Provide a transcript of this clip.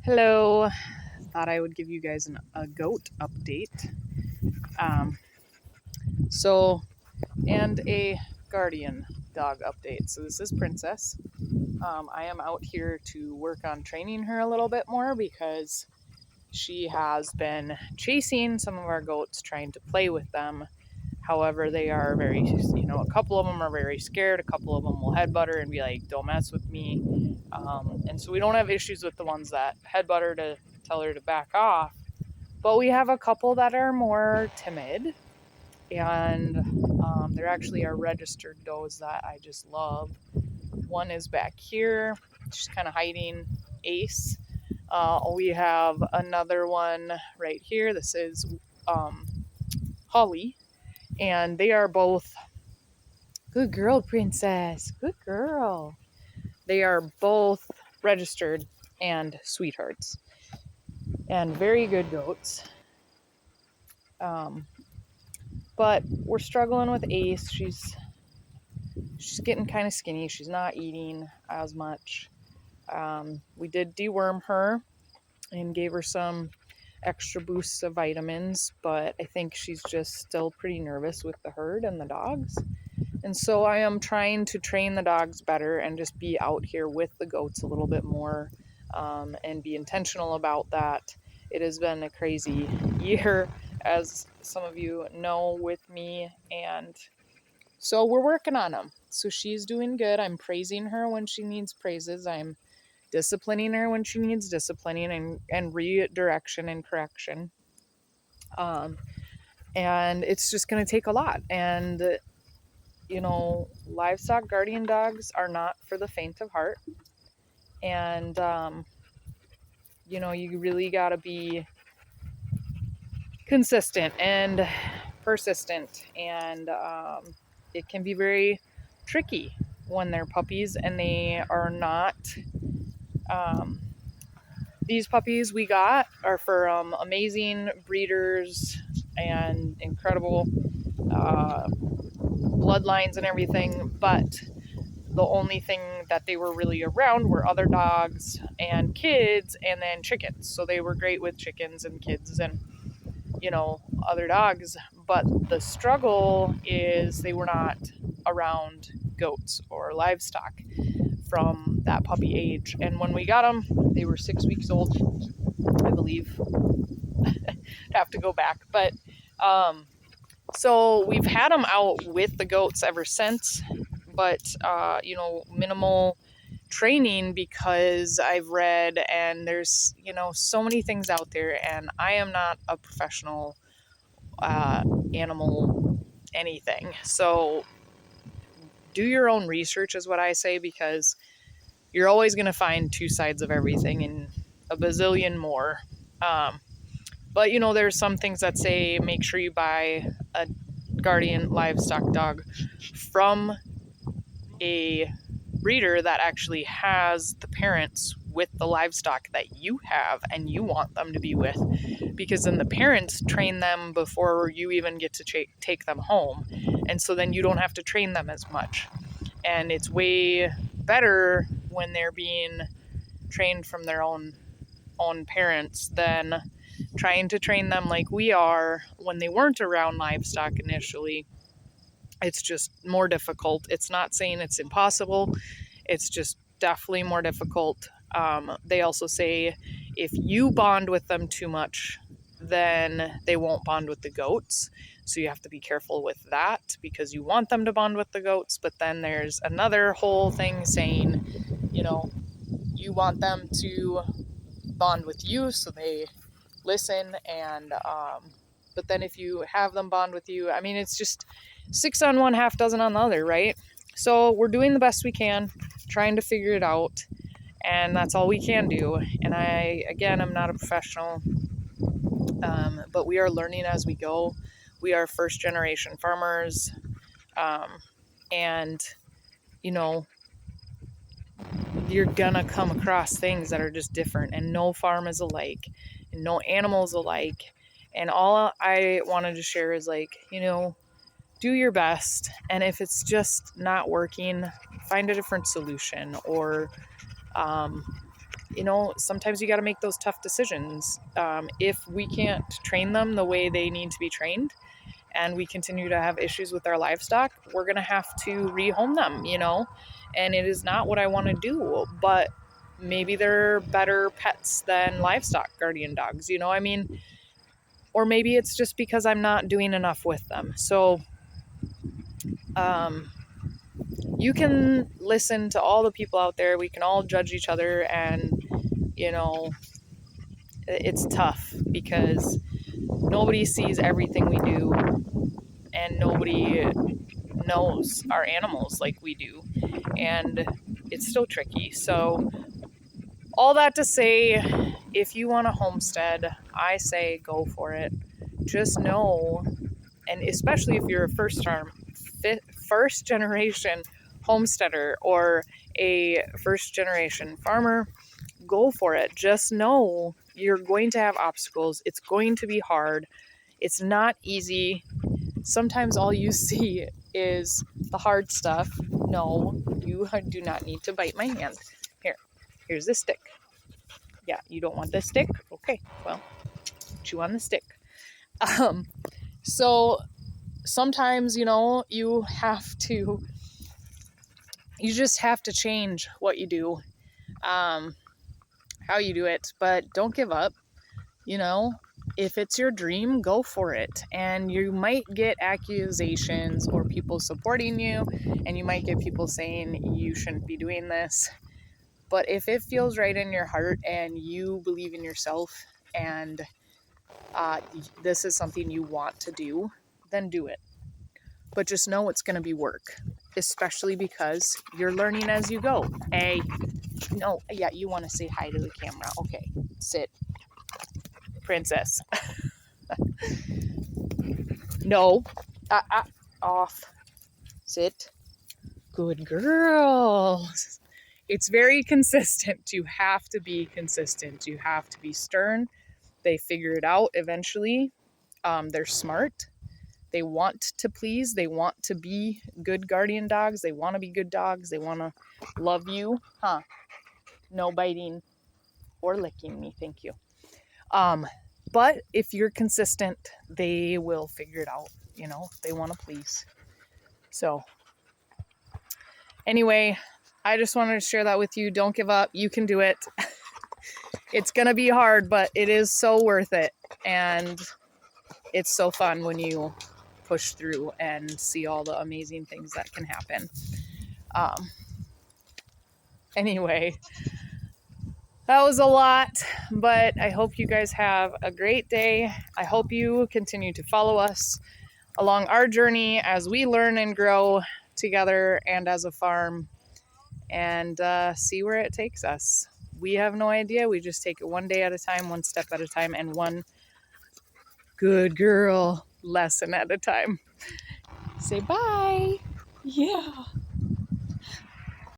Hello. Thought I would give you guys a goat update. Um, so, and a guardian dog update. So, this is Princess. I am out here to work on training her a little bit more because she has been chasing some of our goats, trying to play with them. However, they are very, a couple of them are very scared. A couple of them will headbutt her and be like, don't mess with me. And so we don't have issues with the ones that headbutt her to tell her to back off. But we have a couple that are more timid. And they're actually our registered does that I just love. One is back here. She's kind of hiding. Ace. We have another one right here. This is Holly. And they are both good girl, Princess. Good girl. They are both registered and sweethearts and very good goats. But we're struggling with Ace. She's getting kind of skinny. She's not eating as much. We did deworm her and gave her some extra boosts of vitamins, but I think she's just still pretty nervous with the herd and the dogs. And so I am trying to train the dogs better and just be out here with the goats a little bit more, and be intentional about that. It has been a crazy year, as some of you know, with me, and so we're working on them. So she's doing good. I'm praising her when she needs praises. I'm disciplining her when she needs disciplining and redirection and correction. And it's just going to take a lot. And livestock guardian dogs are not for the faint of heart. And, you really got to be consistent and persistent. And it can be very tricky when they're puppies and they are not. These puppies we got are for amazing breeders and incredible bloodlines and everything, but the only thing that they were really around were other dogs and kids and then chickens. So they were great with chickens and kids and, other dogs. But the struggle is they were not around goats or livestock from that puppy age. And when we got them, they were 6 weeks old, I believe. I'd have to go back. But so we've had them out with the goats ever since. But, minimal training because I've read and there's, so many things out there, and I am not a professional animal anything. So do your own research is what I say, because you're always going to find two sides of everything and a bazillion more. But, there's some things that say make sure you buy a guardian livestock dog from a breeder that actually has the parents with the livestock that you have and you want them to be with, because then the parents train them before you even get to take them home, and so then you don't have to train them as much, and it's way better when they're being trained from their own parents than trying to train them like we are when they weren't around livestock initially. It's just more difficult. It's not saying it's impossible. It's just definitely more difficult. They also say if you bond with them too much, then they won't bond with the goats. So you have to be careful with that, because you want them to bond with the goats. But then there's another whole thing saying, you want them to bond with you so they listen. And but then if you have them bond with you, it's just 6 on one, half dozen on the other, right? So we're doing the best we can, trying to figure it out, and that's all we can do. And I'm not a professional, but we are learning as we go. We are first generation farmers, and you're gonna come across things that are just different, and no farm is alike, and no animal is alike. And all I wanted to share is do your best, and if it's just not working, find a different solution, or sometimes you got to make those tough decisions. If we can't train them the way they need to be trained, and we continue to have issues with our livestock, we're going to have to rehome them, and it is not what I want to do, but maybe they're better pets than livestock guardian dogs, or maybe it's just because I'm not doing enough with them. So you can listen to all the people out there. We can all judge each other, and it's tough because nobody sees everything we do, and nobody knows our animals like we do, and it's still tricky. So all that to say, if you want a homestead, I say go for it. Just know, and especially if you're a first generation homesteader or a first generation farmer, go for it. Just know you're going to have obstacles. It's going to be hard. It's not easy. Sometimes all you see is the hard stuff. No, you do not need to bite my hand. Here's the stick. Yeah, you don't want this stick? Okay, well, chew on the stick. So sometimes, you just have to change what you do, how you do it, but don't give up. If it's your dream, go for it. And you might get accusations or people supporting you, and you might get people saying you shouldn't be doing this. But if it feels right in your heart and you believe in yourself, and this is something you want to do, then do it. But just know it's going to be work, especially because you're learning as you go. You want to say hi to the camera. Okay, sit. Princess. No. Off. Sit. Good girl. It's very consistent. You have to be consistent. You have to be stern. They figure it out eventually. They're smart. They want to please. They want to be good guardian dogs. They want to be good dogs. They want to love you. No biting or licking me. Thank you. But if you're consistent, they will figure it out. They want to please. So anyway, I just wanted to share that with you. Don't give up. You can do it. It's going to be hard, but it is so worth it. And it's so fun when you push through and see all the amazing things that can happen. Anyway, that was a lot, but I hope you guys have a great day. I hope you continue to follow us along our journey as we learn and grow together and as a farm, and see where it takes us. We have no idea. We just take it one day at a time, one step at a time, and one good girl lesson at a time. Say bye. Yeah.